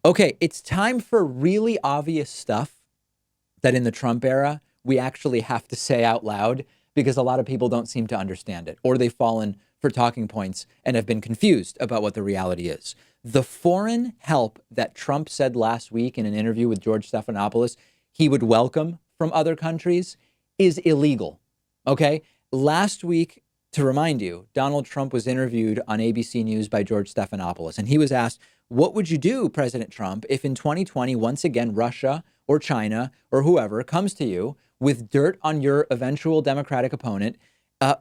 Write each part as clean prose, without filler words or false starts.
Okay, it's time for really obvious stuff that in the Trump era, we actually have to say out loud because a lot of people don't seem to understand it, or they've fallen for talking points and have been confused about what the reality is. The foreign help that Trump said last week in an interview with George Stephanopoulos he would welcome from other countries is illegal. Okay? Last week, to remind you, Donald Trump was interviewed on ABC News by George Stephanopoulos, and he was asked, what would you do, President Trump, if in 2020, once again, Russia or China or whoever comes to you with dirt on your eventual Democratic opponent?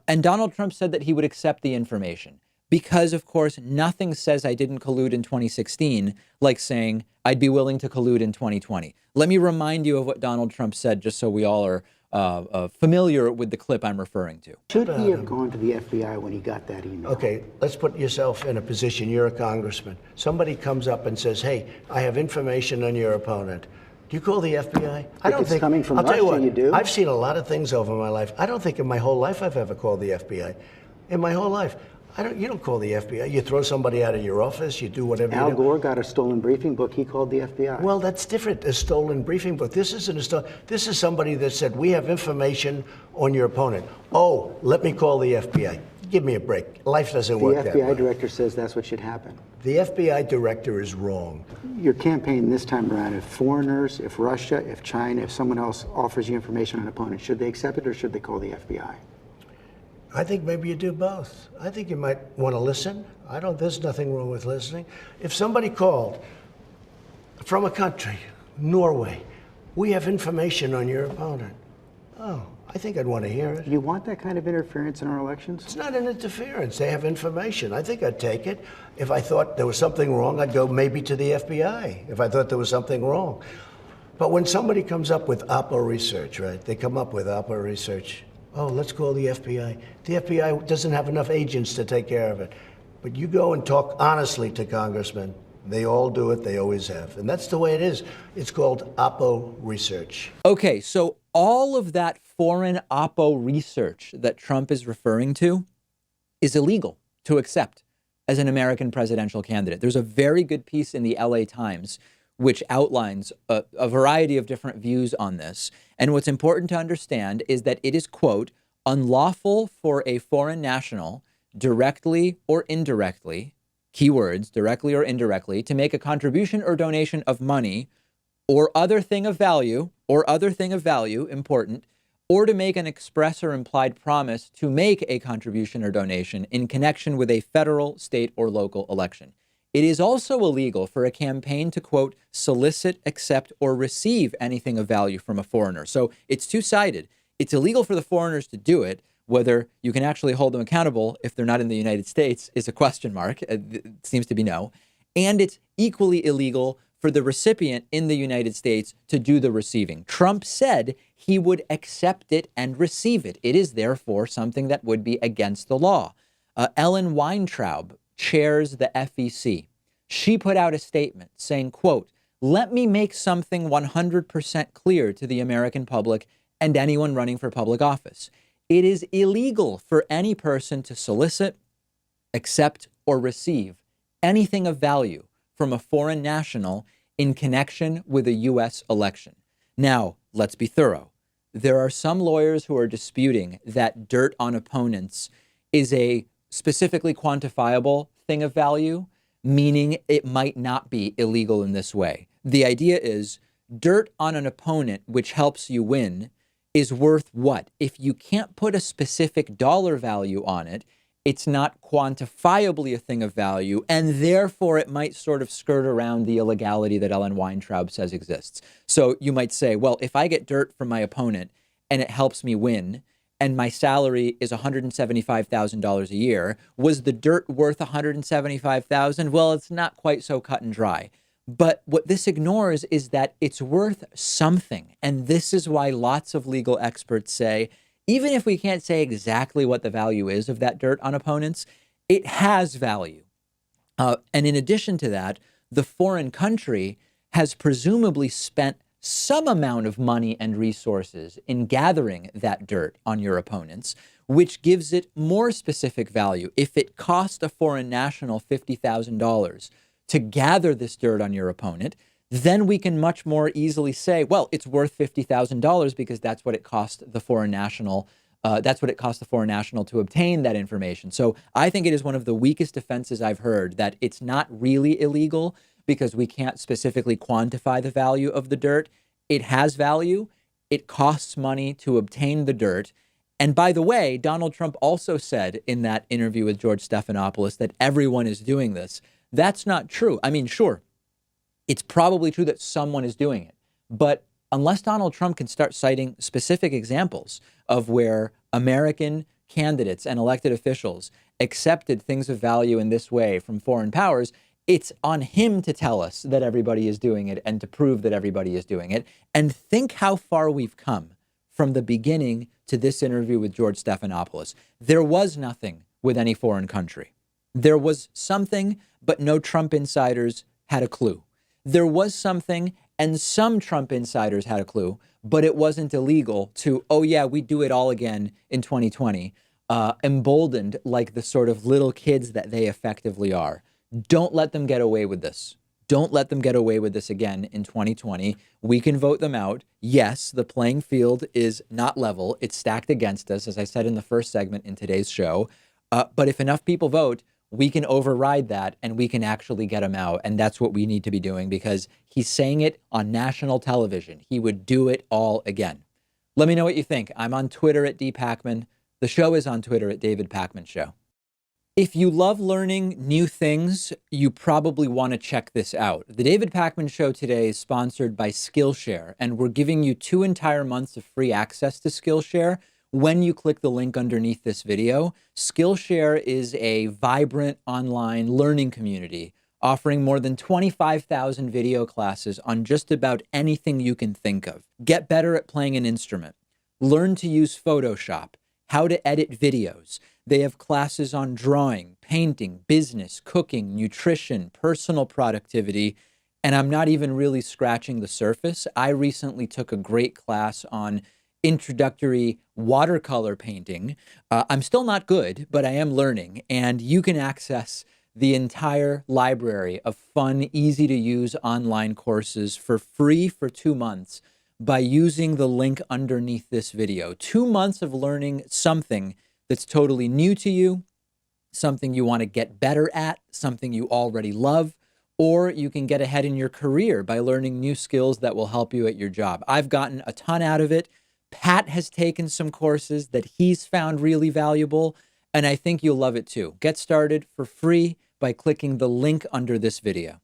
And Donald Trump said that he would accept the information because, of course, nothing says I didn't collude in 2016 like saying I'd be willing to collude in 2020. Let me remind you of what Donald Trump said, just so we all are familiar with the clip I'm referring to. Should he have gone to the FBI when he got that email? Okay, let's put yourself in a position. You're a congressman. Somebody comes up and says, hey, I have information on your opponent. Do you call the FBI? I don't think. Coming from I'll tell you Russia, what, you do? I've seen a lot of things over my life. I don't think in my whole life I've ever called the FBI. In my whole life. You don't call the FBI. You throw somebody out of your office. You do whatever you do. Al Gore got a stolen briefing book. He called the FBI. Well, that's different. A stolen briefing book. This isn't a stolen. This is somebody that said, we have information on your opponent. Oh, let me call the FBI. Give me a break. Life doesn't work that way. The FBI director says that's what should happen. The FBI director is wrong. Your campaign this time around, if foreigners, if Russia, if China, if someone else offers you information on an opponent, should they accept it or should they call the FBI? I think maybe you do both. I think you might want to listen. There's nothing wrong with listening. If somebody called from a country, Norway, we have information on your opponent. Oh, I think I'd want to hear it. You want that kind of interference in our elections? It's not an interference. They have information. I think I'd take it. If I thought there was something wrong, I'd go maybe to the FBI if I thought there was something wrong. But when somebody comes up with Oppo research, right? They come up with Oppo research. Oh, let's call the FBI. The FBI doesn't have enough agents to take care of it. But you go and talk honestly to congressmen. They all do it. They always have. And that's the way it is. It's called Oppo research. Okay, so all of that foreign Oppo research that Trump is referring to is illegal to accept as an American presidential candidate. There's a very good piece in the LA Times which outlines a variety of different views on this. And what's important to understand is that it is, quote, unlawful for a foreign national directly or indirectly, keywords, directly or indirectly, to make a contribution or donation of money or other thing of value, important, or to make an express or implied promise to make a contribution or donation in connection with a federal, state, or local election. It is also illegal for a campaign to, quote, solicit, accept, or receive anything of value from a foreigner. So it's two-sided. It's illegal for the foreigners to do it. Whether you can actually hold them accountable if they're not in the United States is a question mark. It seems to be no. And it's equally illegal for the recipient in the United States to do the receiving. Trump said he would accept it and receive it. It is therefore something that would be against the law. Ellen Weintraub chairs the FEC. She put out a statement saying, quote, let me make something 100% clear to the American public and anyone running for public office. It is illegal for any person to solicit, accept, or receive anything of value from a foreign national in connection with a U.S. election. Now, let's be thorough. There are some lawyers who are disputing that dirt on opponents is a specifically quantifiable thing of value, meaning it might not be illegal in this way. The idea is dirt on an opponent, which helps you win, is worth what? If you can't put a specific dollar value on it, it's not quantifiably a thing of value, and therefore it might sort of skirt around the illegality that Ellen Weintraub says exists. So you might say, well, if I get dirt from my opponent and it helps me win, and my salary is $175,000 a year, was the dirt worth $175,000? Well, it's not quite so cut and dry. But what this ignores is that it's worth something. And this is why lots of legal experts say, even if we can't say exactly what the value is of that dirt on opponents, it has value. And in addition to that, the foreign country has presumably spent some amount of money and resources in gathering that dirt on your opponents, which gives it more specific value. If it cost a foreign national $50,000 to gather this dirt on your opponent, then we can much more easily say, well, it's worth $50,000 because that's what it cost the foreign national. That's what it cost the foreign national to obtain that information. So I think it is one of the weakest defenses I've heard that it's not really illegal because we can't specifically quantify the value of the dirt. It has value. It costs money to obtain the dirt. And by the way, Donald Trump also said in that interview with George Stephanopoulos that everyone is doing this. That's not true. I mean, sure, it's probably true that someone is doing it. But unless Donald Trump can start citing specific examples of where American candidates and elected officials accepted things of value in this way from foreign powers, it's on him to tell us that everybody is doing it and to prove that everybody is doing it. And think how far we've come from the beginning to this interview with George Stephanopoulos. There was nothing with any foreign country. There was something, but no Trump insiders had a clue. There was something, and some Trump insiders had a clue, but it wasn't illegal to, oh yeah, we do it all again in 2020, emboldened like the sort of little kids that they effectively are. Don't let them get away with this. Don't let them get away with this again in 2020. We can vote them out. Yes, the playing field is not level. It's stacked against us, as I said in the first segment in today's show. But if enough people vote, we can override that and we can actually get him out. And that's what we need to be doing because he's saying it on national television. He would do it all again. Let me know what you think. I'm on Twitter at @DPakman. The show is on Twitter at David Pakman Show. If you love learning new things, you probably want to check this out. The David Pakman Show today is sponsored by Skillshare, and we're giving you 2 entire months of free access to Skillshare when you click the link underneath this video. Skillshare is a vibrant online learning community offering more than 25,000 video classes on just about anything you can think of. Get better at playing an instrument. Learn to use Photoshop, how to edit videos. They have classes on drawing, painting, business, cooking, nutrition, personal productivity, and I'm not even really scratching the surface. I recently took a great class on introductory watercolor painting. I'm still not good, but I am learning, and you can access the entire library of fun, easy to use online courses for free for 2 months by using the link underneath this video. 2 months of learning something that's totally new to you, something you want to get better at, something you already love, or you can get ahead in your career by learning new skills that will help you at your job. I've gotten a ton out of it. Pat has taken some courses that he's found really valuable, and I think you'll love it too. Get started for free by clicking the link under this video.